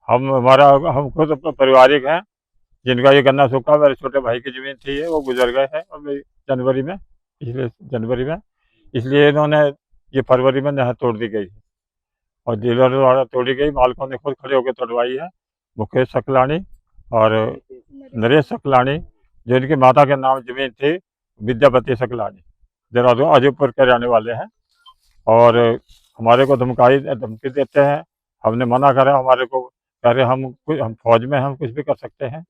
हम खुद पारिवारिक हैं, जिनका ये गन्ना सूखा, मेरे छोटे भाई की ज़मीन थी, ये वो गुज़र गए हैं अभी जनवरी में, पिछले जनवरी में। इसलिए इन्होंने ये फरवरी में नहर तोड़ दी गई और डीलर द्वारा तोड़ी गई, मालिकों ने खुद खड़े होकर तोड़वाई है। मुकेश सकलानी और नरेश सकलानी, जो इनकी माता के नाम ज़मीन थी, विद्यापति सकलानी, देहरादून अजयपुर के रहने वाले हैं। और हमारे को धमकी देते हैं। हमने मना करा, हमारे को कह रहे हम फौज में, हम कुछ भी कर सकते हैं।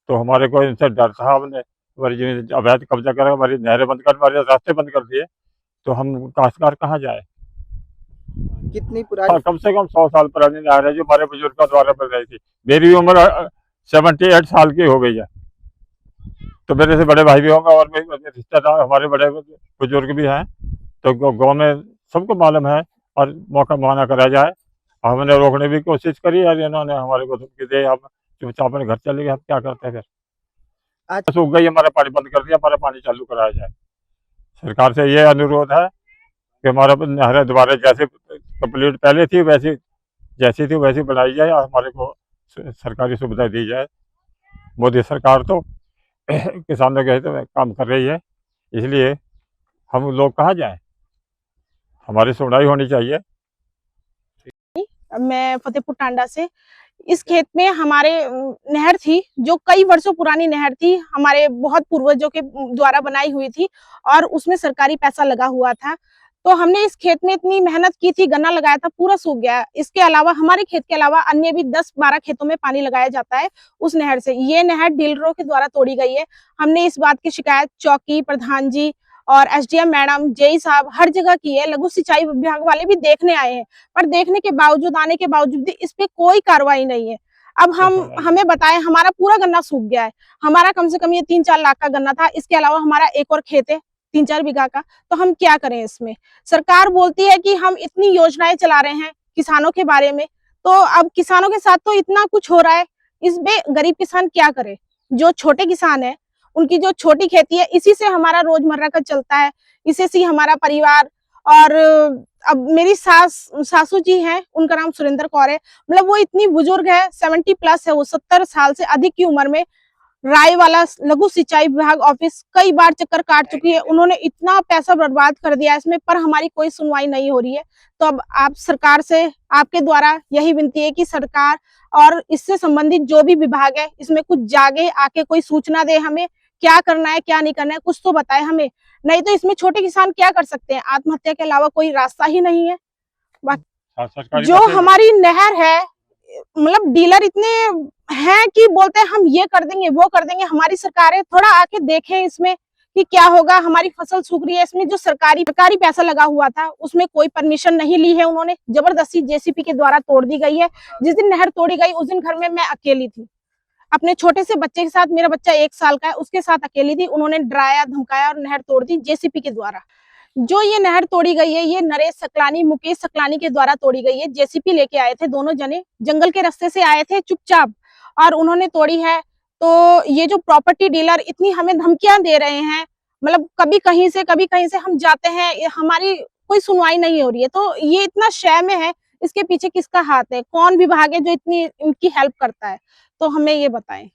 तो हमारे को इनसे डर था, हमने हमारी जमीन अवैध कब्जा करा, हमारी नहरें बंद कर, हमारे रास्ते बंद कर दिए, तो हम काश्तकार कहाँ जाए। कितनी पुरानी? कम से कम 100 साल पुरानी नहर है, जो हमारे बुजुर्गों द्वारा बन रही थी। मेरी उम्र 78 साल की हो गई है, तो मेरे से बड़े भाई भी होंगे और मेरे रिश्तेदार, हमारे बड़े बुजुर्ग भी हैं। तो गाँव में सबको मालूम है, और मौका माना करा जाए। हमने रोकने की कोशिश करी और इन्होंने हमारे को धमकी दी। हम चुपचाप अपने घर चले गए, हम क्या करते हैं फिर। आज सूख गई, हमारा पानी बंद कर दिया, हमारा पानी चालू कराया जाए। सरकार से ये अनुरोध है कि हमारा नहरें दोबारा जैसे कंप्लीट पहले थी वैसी, जैसी थी वैसी बनाई जाए और हमारे को सरकारी सुविधा दी जाए। मोदी सरकार तो किसानों के हित में काम कर रही है, इसलिए हम लोग कहाँ जाएं, हमारी सुनवाई होनी चाहिए। मैं फतेहपुर टांडा से। इस खेत में हमारे नहर थी, जो कई वर्षों पुरानी नहर थी, हमारे बहुत पूर्वजों के द्वारा बनाई हुई थी और उसमें सरकारी पैसा लगा हुआ था। तो हमने इस खेत में इतनी मेहनत की थी, गन्ना लगाया था, पूरा सूख गया। इसके अलावा हमारे खेत के अलावा अन्य भी 10-12 खेतों में पानी लगाया जाता है उस नहर से। ये नहर डीलरों के द्वारा तोड़ी गई है। हमने इस बात की शिकायत चौकी प्रधान जी और एसडीएम मैडम, जेई साहब, हर जगह की है। लघु सिंचाई विभाग वाले भी देखने आए हैं, पर देखने के बावजूद, आने के बावजूद भी इस पे कोई कार्रवाई नहीं है। अब हमें बताएं, हमारा पूरा गन्ना सूख गया है। हमारा कम से कम ये 3-4 लाख का गन्ना था। इसके अलावा हमारा एक और खेत है 3-4 बीघा का, तो हम क्या करें इसमें। सरकार बोलती है कि हम इतनी योजनाएं चला रहे हैं किसानों के बारे में, तो अब किसानों के साथ तो इतना कुछ हो रहा है, इसमें गरीब किसान क्या करे। जो छोटे किसान है, उनकी जो छोटी खेती है, इसी से हमारा रोजमर्रा का चलता है, इसी से हमारा परिवार। और अब मेरी सासू जी हैं, उनका नाम सुरेंद्र कौर है। मतलब वो इतनी बुजुर्ग है, 70+ है, वो 70 साल से अधिक की उम्र में राय वाला लघु सिंचाई विभाग ऑफिस कई बार चक्कर काट चुकी है। उन्होंने इतना पैसा बर्बाद कर दिया इसमें, पर हमारी कोई सुनवाई नहीं हो रही है। तो अब आप सरकार से, आपके द्वारा यही विनती है कि सरकार और इससे संबंधित जो भी विभाग है, इसमें कुछ जागे, आके कोई सूचना दे हमें, क्या करना है क्या नहीं करना है, कुछ तो बताए हमें। नहीं तो इसमें छोटे किसान क्या कर सकते हैं, आत्महत्या के अलावा कोई रास्ता ही नहीं है। जो हमारी नहर है, मतलब डीलर इतने हैं कि बोलते हैं हम ये कर देंगे वो कर देंगे। हमारी सरकारें थोड़ा आके देखें इसमें कि क्या होगा। हमारी फसल सूख रही है, इसमें जो सरकारी पैसा लगा हुआ था, उसमें कोई परमिशन नहीं ली है उन्होंने, जबरदस्ती जेसीपी के द्वारा तोड़ दी गई है। जिस दिन नहर तोड़ी गई, उस दिन घर में मैं अकेली थी, अपने छोटे से बच्चे के साथ। मेरा बच्चा 1 साल का है, उसके साथ अकेली थी। उन्होंने डराया धमकाया और नहर तोड़ दी जेसीपी के द्वारा। जो ये नहर तोड़ी गई है, ये नरेश सकलानी, मुकेश सकलानी के द्वारा तोड़ी गई है। जेसीपी लेके आए थे दोनों जने, जंगल के रास्ते से आए थे चुपचाप, और उन्होंने तोड़ी है। तो ये जो प्रॉपर्टी डीलर इतनी हमें धमकियां दे रहे हैं, मतलब कभी कहीं से हम जाते हैं, हमारी कोई सुनवाई नहीं हो रही है। तो ये इतना शय में है, इसके पीछे किसका हाथ है, कौन विभाग है जो इतनी इनकी हेल्प करता है, तो हमें ये बताएं।